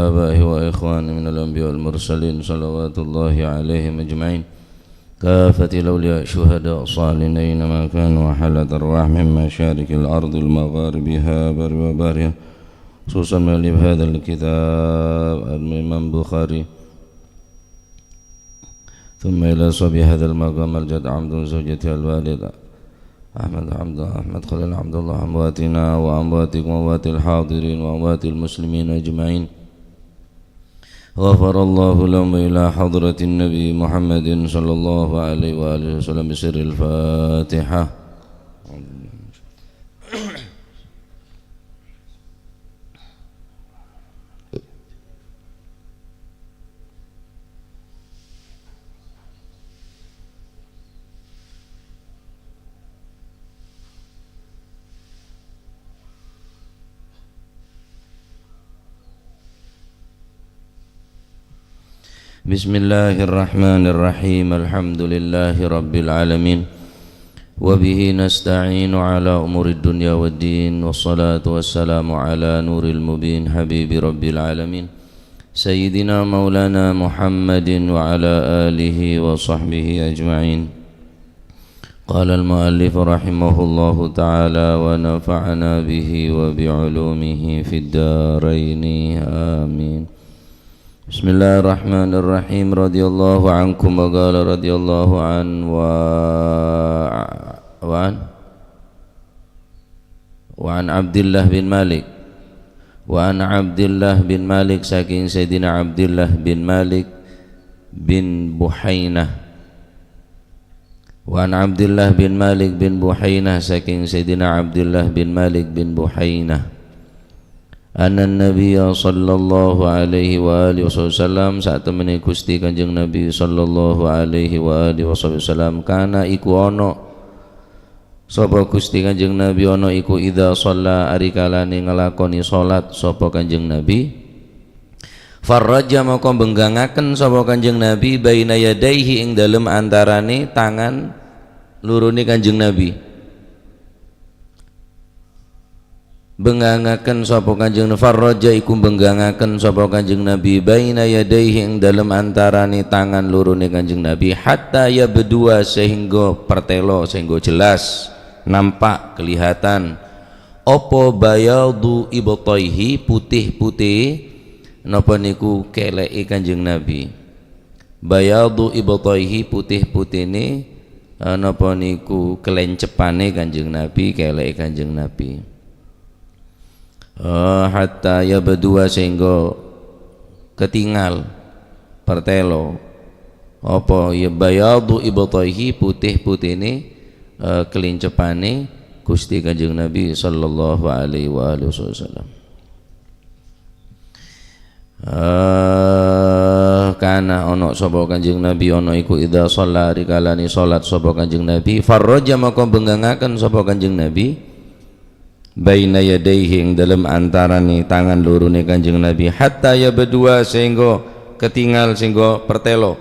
آبائه وإخوانه من الأنبياء والمرسلين صلوات الله عليهم أجمعين كافة الأولياء شهداء صالحين ما كانوا حلت أرواح من مشارق الأرض المغاربها بر وبرها خصوصا مؤلف هذا الكتاب الإمام البخاري ثم إلى صبي هذا المقام الجد عبد زوجته الوالدة أحمد خليل عبد الله أمواتنا وأمواتكم وأموات الحاضرين وأموات المسلمين أجمعين غفر الله لهم إلى حضرة النبي محمد صلى الله عليه وآله وسلم بسر الفاتحة. Bismillahirrahmanirrahim. Alhamdulillahi rabbil alamin. Wabihi nasta'inu ala umurid dunya waddin. Wassalatu wassalamu ala nuril mubin habibi rabbil alamin Sayyidina maulana Muhammadin wa ala alihi wa sahbihi ajma'in. Qala al-muallif rahimahullahu ta'ala wa nafa'ana bihi wa bi'ulumihi fid daraini amin. Bismillahirrahmanirrahim. Radiyallahu ankum wa qala radiyallahu an wa an Abdullah bin Malik saking Sayyidina Abdullah bin Malik bin Buhainah wa an Abdullah bin Malik bin Buhainah saking Sayyidina Abdullah bin Malik bin Buhainah anna Nabiya sallallahu alaihi wa alihi wasallam saat temani Gusti Kanjeng Nabi sallallahu alaihi wa alihi wasallam kana iku ono sapa Gusti Kanjeng Nabi ono iku idza shalla ari kalane nglakoni salat sapa Kanjeng Nabi farraja maka benggangaken sapa Kanjeng Nabi baina yadaihi ing dalem antarane tangan lurune Kanjeng Nabi benggangaken sapa Kanjeng farraja iku benggangaken sapa Kanjeng Nabi baina yadaihi ing dalem antarane tangan lurune Kanjeng Nabi hatta ya berdua sehingga pertelo sehingga jelas nampak kelihatan apa bayadu ibtaihi putih-putih napa niku keleke Kanjeng Nabi bayadu ibtaihi putih-putihne napa niku kelencepane Kanjeng Nabi keleke Kanjeng Nabi hatta ya berdua sehingga ketinggal pertelo apa ya bayadu ibtaihi putih-putih ini kelincepane Gusti Kanjeng Nabi sallallahu alaihi wa alihi wasallam kana ono sapa Kanjeng Nabi ono iku idza shalla rikalani salat sapa Kanjeng Nabi farraja maka benggangaken sapa Kanjeng Nabi baina yadaihi ing dalam antarane tangan lurune Kanjeng Nabi hatta ya berdua sehingga ketinggal sehingga pertelo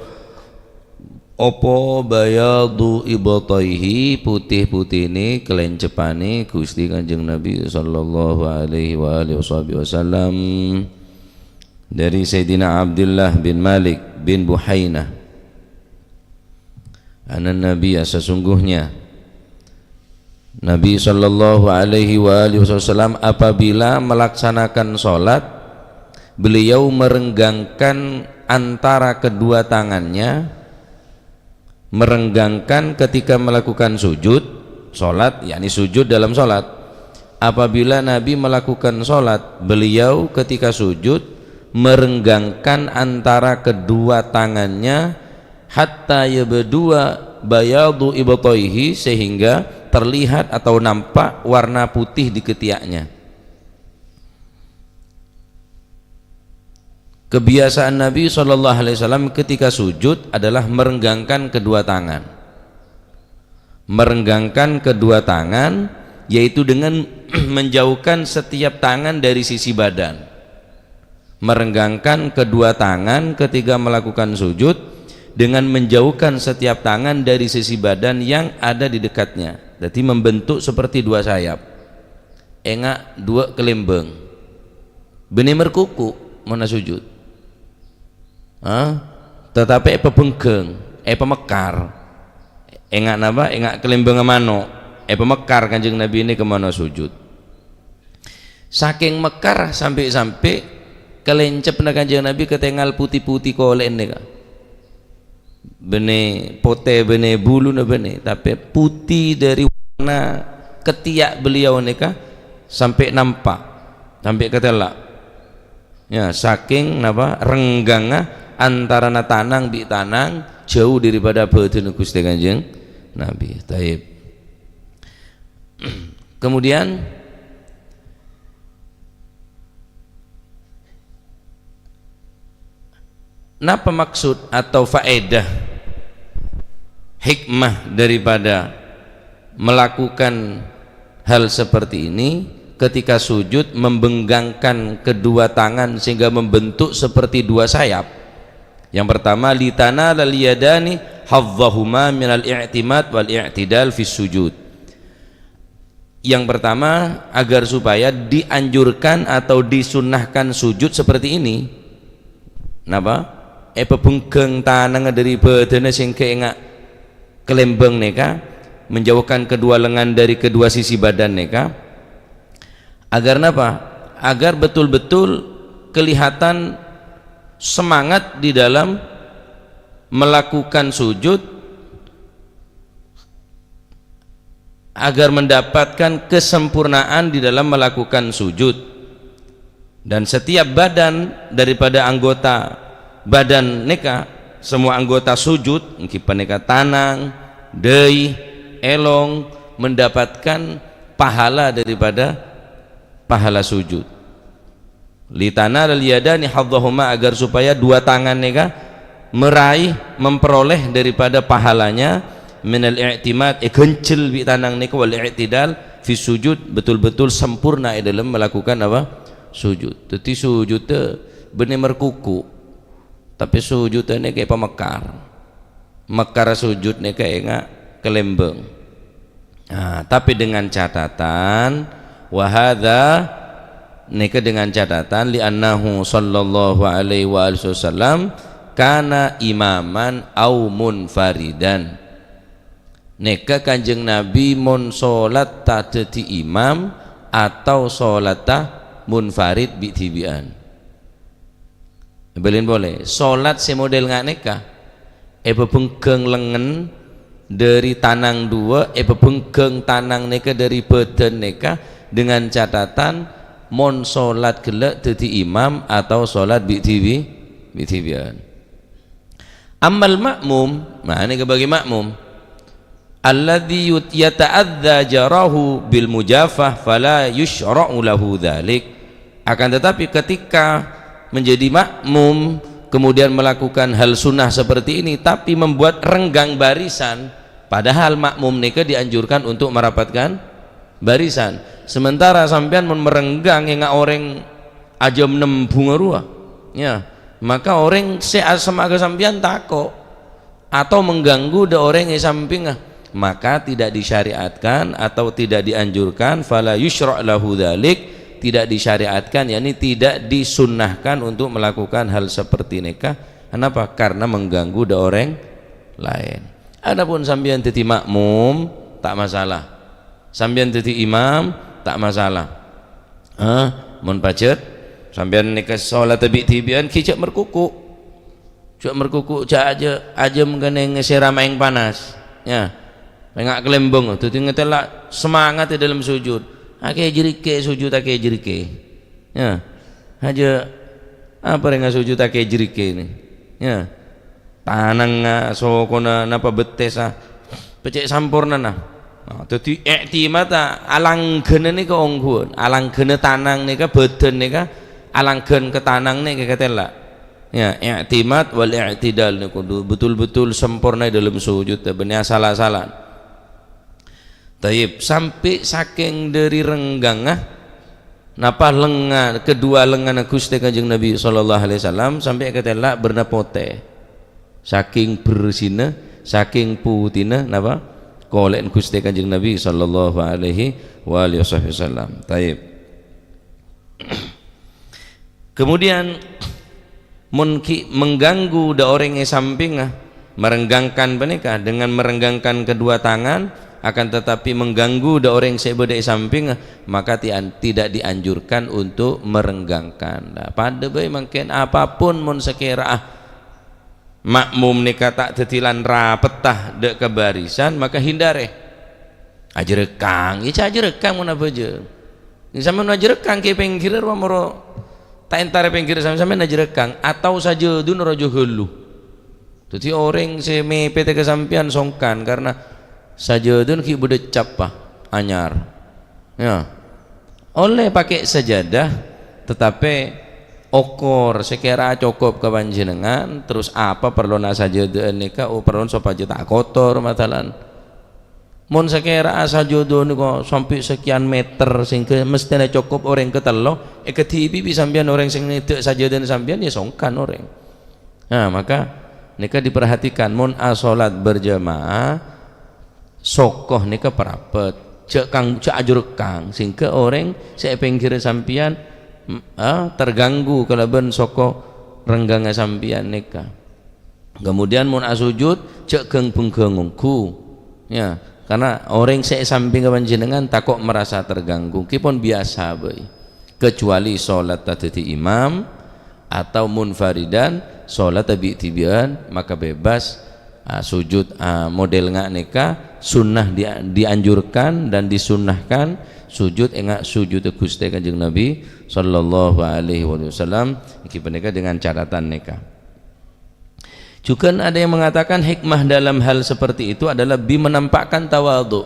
opo bayadu ibtaihi putih-putihne kelencepane Gusti Kanjeng Nabi sallallahu alaihi wa alihi wasallam dari Sayyidina Abdullah bin Malik bin Buhainah anan Nabi sesungguhnya Nabi sallallahu alaihi wa alihi wasallam apabila melaksanakan sholat beliau merenggangkan antara kedua tangannya merenggangkan ketika melakukan sujud sholat yakni sujud dalam sholat apabila Nabi melakukan sholat beliau ketika sujud merenggangkan antara kedua tangannya hatta yabdua bayadu ibtaihi sehingga terlihat atau nampak warna putih di ketiaknya. Kebiasaan Nabi SAW ketika sujud adalah merenggangkan kedua tangan. Merenggangkan kedua tangan yaitu dengan menjauhkan setiap tangan dari sisi badan. Merenggangkan kedua tangan ketika melakukan sujud dengan menjauhkan setiap tangan dari sisi badan yang ada di dekatnya. Jadi membentuk seperti dua sayap, engak dua kelembeng, benih merkuku mana sujud. Tetapi pebenggeng pemekar engak napa engak kelembeng mano pemekar Kanjeng Nabi ini kemana sujud. Saking mekar sampai kelencep na Kanjeng Nabi ketengal putih-putih kolek neka bene pote bene bulu na bene tapi putih dari warna ketiak beliau neka sampai nampak sampai ketelak ya saking napa renggangnya antara na tanang bi tanang jauh daripada badan Gusti Kanjeng Nabi. Taib. Kemudian napa maksud atau faedah hikmah daripada melakukan hal seperti ini ketika sujud membenggangkan kedua tangan sehingga membentuk seperti dua sayap. Yang pertama litana lal yadani hazzahuma minal i'timad wal i'tidal fis sujud. Yang pertama agar supaya dianjurkan atau disunnahkan sujud seperti ini. Napa? Pebenggeng tanang dari badannya sehingga enggak kelembeng neka menjauhkan kedua lengan dari kedua sisi badan neka agar napa? Agar betul-betul kelihatan semangat di dalam melakukan sujud agar mendapatkan kesempurnaan di dalam melakukan sujud. Dan setiap badan daripada anggota badan neka semua anggota sujud kipa neka tanang dei elong mendapatkan pahala daripada pahala sujud. Litana lal yadani hadzahuma agar supaya dua tangan neka meraih memperoleh daripada pahalanya minal i'timad gencel bi tanang neka wal i'tidal fi sujud betul-betul sempurna dalam melakukan apa sujud. Tetapi sujud tu benar merkuku tapi sujudnya kayak pemekar mekar sujud nih kayak enggak kelembeng. Tapi dengan catatan wahada neka dengan catatan li'annahu sallallahu alaihi wasallam kana imaman au munfaridan. Neka Kanjeng Nabi mon salat ta dadi imam atau salat ta munfarid bi tibian. Belen boleh salat semodel ngak neka bebenggeng lengan dari tanang dua bebenggeng tanang neka dari badan neka dengan catatan mon salat gelek dadi imam atau salat bi tibian. Amal makmum mana bagi makmum alladzi yata'adza jarahu bil mujafah fala yushra'u lahu dzalik. Akan tetapi ketika menjadi makmum kemudian melakukan hal sunnah seperti ini tapi membuat renggang barisan padahal makmum neka dianjurkan untuk merapatkan barisan sementara sampean merenggang yang orang aja menembung ruah ya maka orang seasam agak sampean tako atau mengganggu de orang yang samping maka tidak disyariatkan atau tidak dianjurkan fala yushra' lahu dzalik tidak disyariatkan yakni tidak disunnahkan untuk melakukan hal seperti nikah. Kenapa? Karena mengganggu orang lain. Adapun sampeyan dadi makmum tak masalah, sampeyan dadi imam tak masalah. Mun pacet sampeyan nikah salat bi tibian kicak merkuku cak aja mengenai ngeserama yang panas ya enggak kelembeng dadi ngetelak semangat di dalam sujud. Ake jerike sujud ake jerike ya aja apa yang sujud ake jerike ini ya tanang sokona napa betesa pecek sampurna nah dadi i'timad alanggen ni ke ongguan alanggen tanang ni ke badan ni ke alanggen ke tanang ni ke ketela ya i'timad wal i'tidal ni kudu betul-betul sempurna dalam sujud benar salah-salah. Taib sampai saking dari renggang napa lengan kedua lengan Gusti Kanjeng Nabi sallallahu alaihi wasallam sampai ketela bernapote saking bersina saking putihna napa kolek Gusti Kanjeng Nabi sallallahu alaihi wasallam. Taib Kemudian mengganggu da orang yang samping merenggangkan menikah dengan merenggangkan kedua tangan, akan tetapi mengganggu da orang yang sebeda samping, maka tidak dianjurkan untuk merenggangkan. Nah, pada bayi mungkin apapun mun sekira makmum nikah tak tetilan rapetah dek ke barisan, maka hindari ajerekang ica ajerekang mun apa je sama nu ajerekang ke pinggir wa moro tak entare pinggir sama-sama ajerekang atau saja dun rojo helu. Jadi orang se mepet ke sampian songkan karena saja dun ki bude capah anyar ya oleh pakai sajadah, tetapi okor sekira cukup ke panjenengan, terus apa perlu sajadah nikah perlu supaya tak kotor matalan mun sekira sajadah niku sampai sekian meter sehingga mestinya cukup orang ketelo ketibi sampean orang sing nidek sajadah sampean ya songkan orang. Nah maka nikah diperhatikan mun salat berjamaah sokoh nikah perapet cek ajur kang sehingga orang saya pinggir sampean terganggu kalau ben soko renggangnya sampian nikah. Kemudian mun sujud cek geng penggengungku ya, karena orang saya samping ke panjenengan takut merasa terganggu kipun biasa boy, kecuali sholat tadi imam atau munfaridan sholat tabi tibian maka bebas sujud model ngak nikah sunnah dianjurkan dan disunnahkan sujud sujud Gusti Kanjeng Nabi sallallahu alaihi wasallam iki menikah dengan catatan nikah. Juga ada yang mengatakan hikmah dalam hal seperti itu adalah lebih menampakkan tawadhu.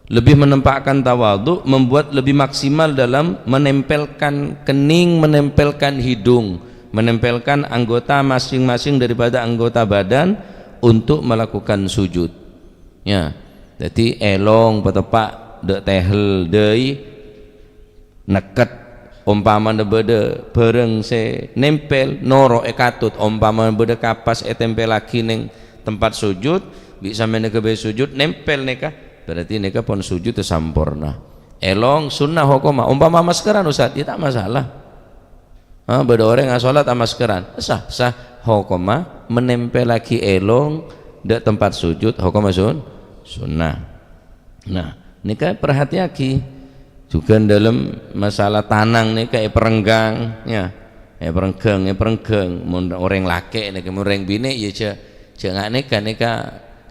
Lebih menampakkan tawadhu membuat lebih maksimal dalam menempelkan kening, menempelkan hidung, menempelkan anggota masing-masing daripada anggota badan untuk melakukan sujud. Ya. Jadi elong petepak dek tehel deui neket umpama beda bareng se nempel noro katut umpama beda kapas tempel lagi ning tempat sujud bisa meneka be sujud nempel neka berarti neka pun sujud itu sampurna. Elong sunnah hukumah umpama maskeran Ustaz ya tak masalah. Beda orang yang sholat maskeran sah hukumah menempel lagi elong dek tempat sujud hukumah sunnah. Nah nikah perhati-hati juga dalam masalah tanang nih kayak perenggang ya perenggang orang laki nih orang bini ya jangan nikah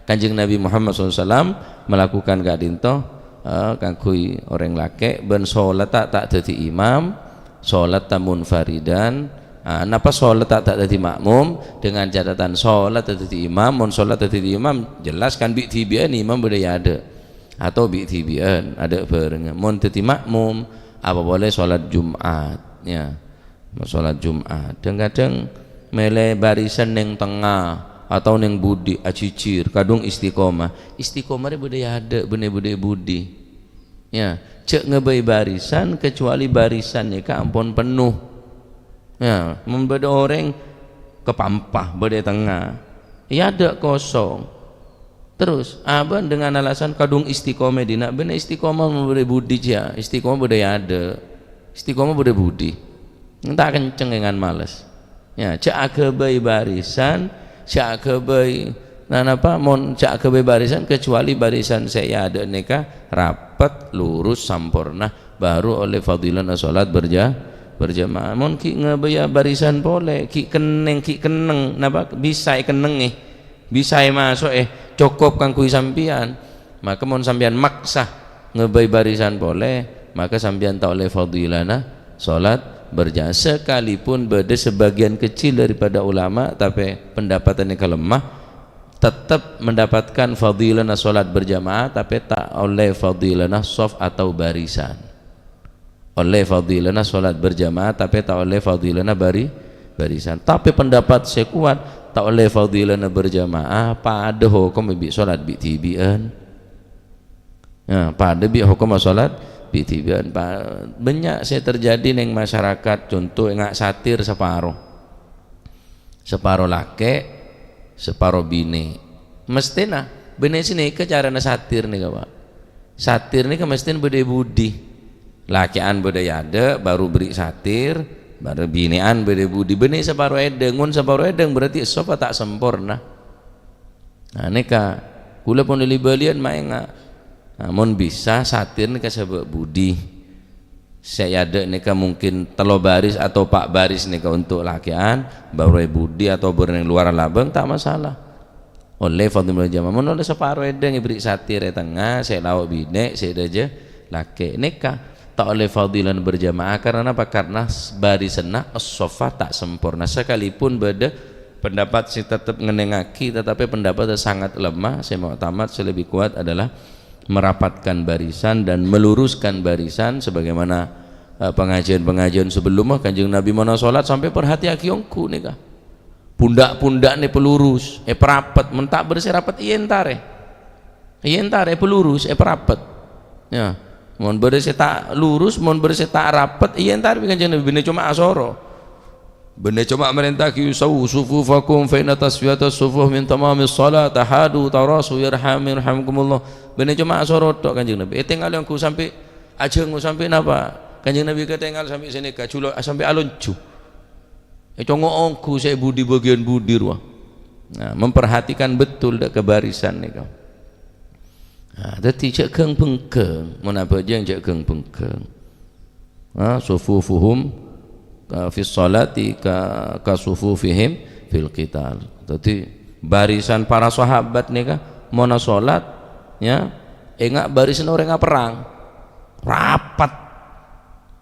Kanjeng Nabi Muhammad SAW melakukan kadinto kangkui orang laki ben sholat tak jadi imam sholat tamun faridan napa sholat tak jadi makmum dengan catatan sholat tak jadi imam mon sholat tak jadi imam jelas kan bi tibian imam budaya ada atau bi'tibian ada bareng mun teti makmum apa boleh sholat Jumat ya sholat Jumat kadang mele barisan yang tengah atau yang budi acicir kadung istiqomah budaya ada bener-bener budi ya cek ngebay barisan kecuali barisannya ke ampun penuh ya membeda orang kepampah beda tengah ya ada kosong. Terus abang dengan alasan kadung istiqomah dina bener istiqomah memberi budi ya istiqomah budaya ada istiqomah budaya budi entah kenceng dengan males ya cak akebai barisan cak akebai apa mon cak akebai barisan kecuali barisan saya ada nikah rapat lurus sampurna baru oleh fadilah salat berjamaah mon ki ngebaya barisan boleh ki keneng napa bisa keneng bisa masuk cukup kang kui sampian maka mon sampian maksa ngebay barisan boleh maka sampian tak oleh fadilana salat berjamaah sekalipun beda sebagian kecil daripada ulama tapi pendapatannya kelemah tetap mendapatkan fadilana salat berjamaah tapi tak oleh fadilana shaf atau barisan oleh fadilana salat berjamaah tapi tak oleh fadilana barisan tapi pendapat saya kuat tak oleh fadilana berjamaah pada hukum bi salat bi tibian ya pada bi hukum salat bi tibian banyak saya terjadi neng masyarakat contoh ngak satir separuh laki separuh bini mestina bini sini ke carana satir nih kawan satir nih ke mestin beda budi lakian beda ada baru beri satir baru binean bede budi bene separuh edeng mun separuh edeng berarti sofa tak sempurna. Nah neka kula pun libalian maenga mun bisa satir neka sebab budi saya ada neka mungkin telo baris atau pak baris neka untuk lakian baru budi atau bereng luar labeng tak masalah oleh fadhilul jamaah mun oleh separuh edeng ibri satir tengah saya lawak bine saya aja laki neka tak oleh fadilan berjamaah karena apa? Karena barisanna as-sofa tak sempurna sekalipun beda pendapat si tetap ngenengaki tetapi pendapat sangat lemah. Saya mau tamat lebih kuat adalah merapatkan barisan dan meluruskan barisan sebagaimana pengajian-pengajian sebelumnya Kanjeng Nabi mana sholat sampai perhatiaki ongku nih kah pundak-pundak nih pelurus perapat mentak bersih rapat ientare pelurus perapat ya mohon bersih tak lurus mohon bersih tak rapat ientare Kanjeng Nabi bener cuma asoro bener cuma merintah ki sufufakum fa inna tasfiyatas sufuh min tamamis salat tahadu tarasu yarhamkumullah bener cuma asoro tok Kanjeng Nabi tinggal yang ku sampai ajeng sampai napa Kanjeng Nabi ketinggal sampai sini kaculo sampai aluncu congongku saya budi bagian budi ruah nah memperhatikan betul dak kebarisan nih kau nah dadi cek keng pengkeng mun apa jeung cek keng pengkeng sufufuhum fi sholati ka sufufihim fil qital dadi barisan para sahabat nih kah mun salat ya enggak barisan orang enggak perang rapat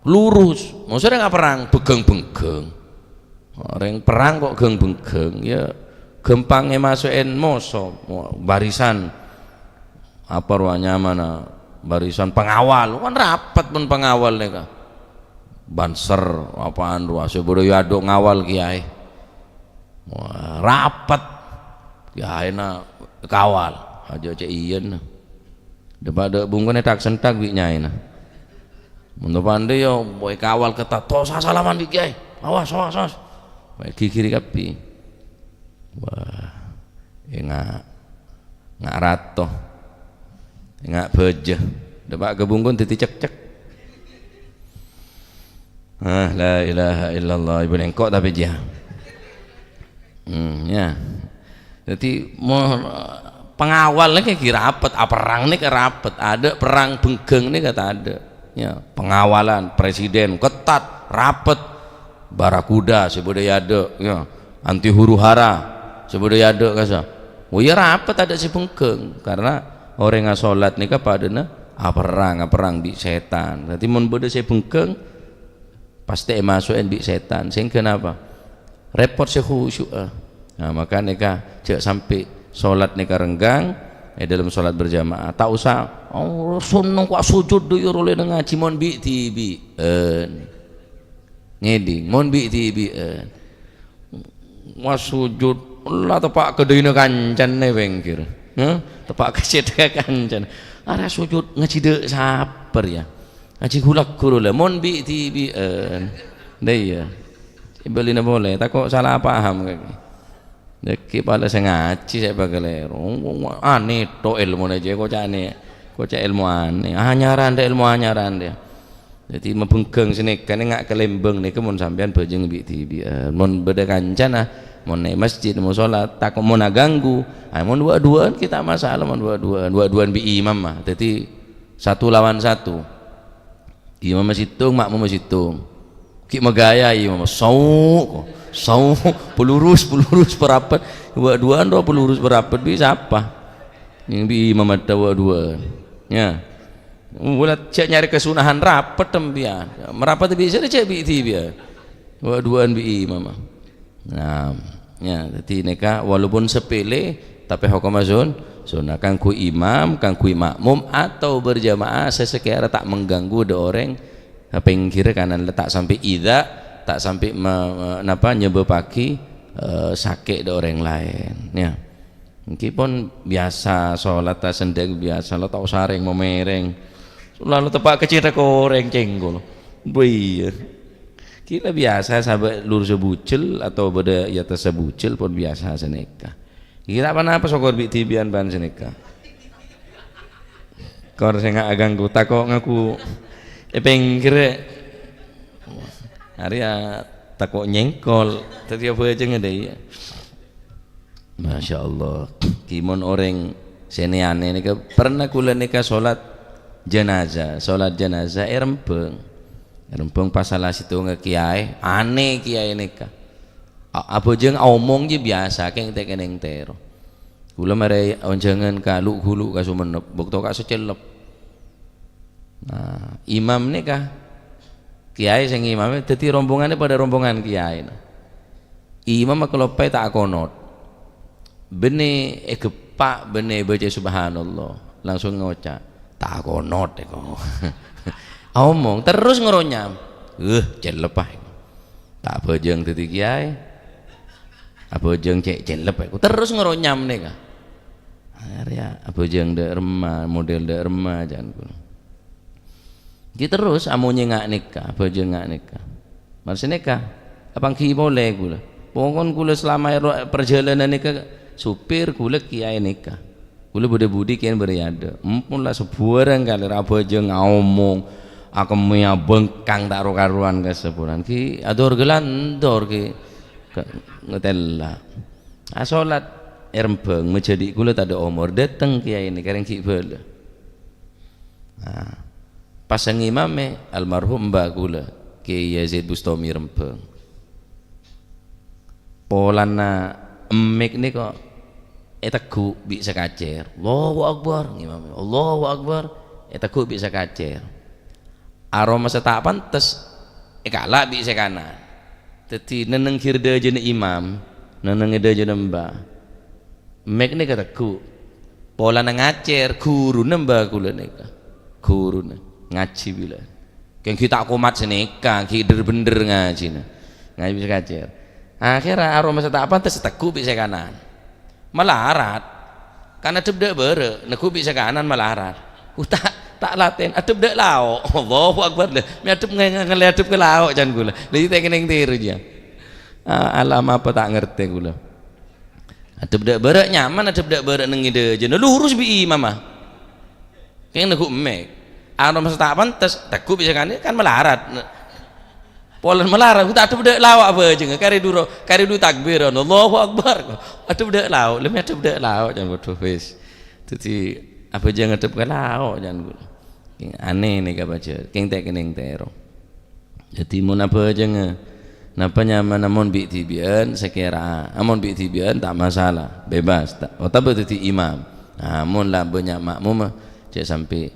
lurus maksudnya enggak perang begeng-begeng orang perang kok geng-begeng ya gempangnya masukin moso barisan apa ruangnya mana barisan pengawal kan rapat pun pengawal nih kah banser apaan ruang sebodoh yado ngawal kiai rapat kiai na kawal aja cek iyan daripada bungkune tak sentak bi nyai na menurut pandai yo boy kawal ketat tos salaman bi kiai awas baik kiri kapi wah enggak rato enggak beje dapat kebungkun titi cek la ilaha illallah ibu engkok tapi dia ya jadi mau pengawal nih kira rapat perang nih rapat ada perang benggeng nih kata ada ya pengawalan presiden ketat rapat barakuda sebudaya ada ya anti huru hara sebudaya ada kasa oh ya rapat ada si benggeng karena orang yang sholat nih kepada perang di setan nanti mun beda saya bengkeng pasti masukin di setan sehingga kenapa repot saya khusyuk nah maka neka cek sampai sholat neka renggang dalam sholat berjamaah tak usah sunnah kok sujud dulu oleh ngaji mon bi tibi ngeding mon bi tibi sujud lah tepak kedina kancan nih bengkir tepak kecedek kancan ada sujud ngecide saper ya ngaji gulak guru lah mon bi tibi deh ya beli boleh tak kok salah paham kaki deki pada saya ngaji saya bagai aneh to ilmu aja kok cak ilmu aneh ilmu anyaran dia jadi membengkeng sini kan nggak kelembeng nih kemun sampean bajeng bi tibi mon beda kancan mau naik masjid mau sholat tak mau ganggu mau dua-duaan kita masalah mau dua-duaan bi imam mah jadi satu lawan satu imam masih hitung makmum masih hitung ki megaya imam sau pelurus berapat dua-duaan pelurus berapat bisa apa yang bi imam ada dua-duaan ya bulat cek nyari kesunahan rapat tembian merapat bisa cek bi tibi dua-duaan bi imam nah ya jadi neka walaupun sepele tapi hukum sunnah kangku imam kangku makmum atau berjamaah sesekira tak mengganggu ada orang pinggir kanan letak sampai ida tak sampai nyebabaki sakit ada orang lain ya meskipun biasa sholat sendiri biasa lo tau saring memereng lalu tepak kecil orang cenggol iya kita biasa sahabat lurus sebucil atau beda ya tersebucil pun biasa seneka kita apa sokor bi tibian ban seneka kor saya nggak ganggu takok ngaku pinggir Arya takut nyengkol tadi apa aja ngedai. Masya Allah kimon orang seneane nika pernah kula nika sholat jenazah rempeng pasalah situ ngekiai aneh kiai nika apa jeng omong je biasa keng tekeneng tero kula mare onjangan ka lu hulu ka Sumenep bukto ka secelep. Nah imam nika kiai sing imam dadi rombongannya pada rombongan kiai imam kalau pai tak konot bene gepak bene baca subhanallah langsung ngocak tak konot eko omong terus ngeronyam celepah tak bejeng dadi kiai apa jeng cek celep eko terus ngeronyam nika area apa jeng de remah model de remah jangan kulo gitu terus amunye ngak nikah apa jeng ngak nikah maksudnya nikah abang ki boleh kula pokon kula selama perjalanan nikah supir kula kiai nikah kula budi kian beriada empun lah sebuarang kali raba jeung ngomong akemnya bengkang tak karuan kasepuran ki ador gelandor ki ngetella salat rembeng menjadi kula tak ada umur dateng kiai ini kareng ki bala pasang imame almarhum mbak kula Kiai Yazid Bustami rembeng polana emek ni kok teguh bisa kacer Allahu Akbar ngimam Allahu Akbar teguh bisa kacer aroma setak pantes kalah bisa kanan teti neneng hirda jeune imam neneng hirda jeune mbah mek ni teguh pola ngacer guru nembah kula nika guru ngaji bila keng kita komat seneka kider bener ngaji ngaji bisa kacer akhirnya aroma setak pantes teguh bisa kanan melarat karena tebdak bere neku bisa kanan melarat tak laten atep dek lao Allahu Akbar le mi atep ngeledep ke lao jan kula lha iki keneng tiru ja alam apa tak ngerti kula atep dek bere nyaman atep dek bere nang ide jen lurus bi mama keng neku emek aroma setak pantes teku bisa kan melarat polan melarang tak ada dek lawak apa aja kari du takbir Allahu Akbar ada dek lawak lebih ada dek lawak jangan bodoh wis jadi apa aja ngadep ke lawak jangan gula aneh nih baca keng tek keneng tero jadi mun apa aja napa nyaman namun bi tibian sekira amun bi tibian tak masalah bebas tak otak jadi imam namun lah banyak makmum cek sampai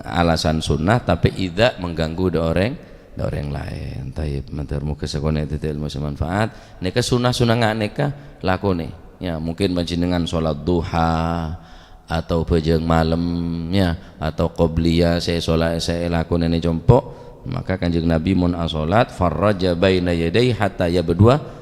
alasan sunnah tapi tidak mengganggu orang lain. Taib mantar muka sekolah itu ilmu semanfaat. Neka sunnah ngak neka lakone. Ya mungkin panjenengan sholat duha atau bejeng malam ya atau qobliyah saya lakone ini jompok maka kanjeng Nabi mun asolat farraja baina yadai hatta ya berdua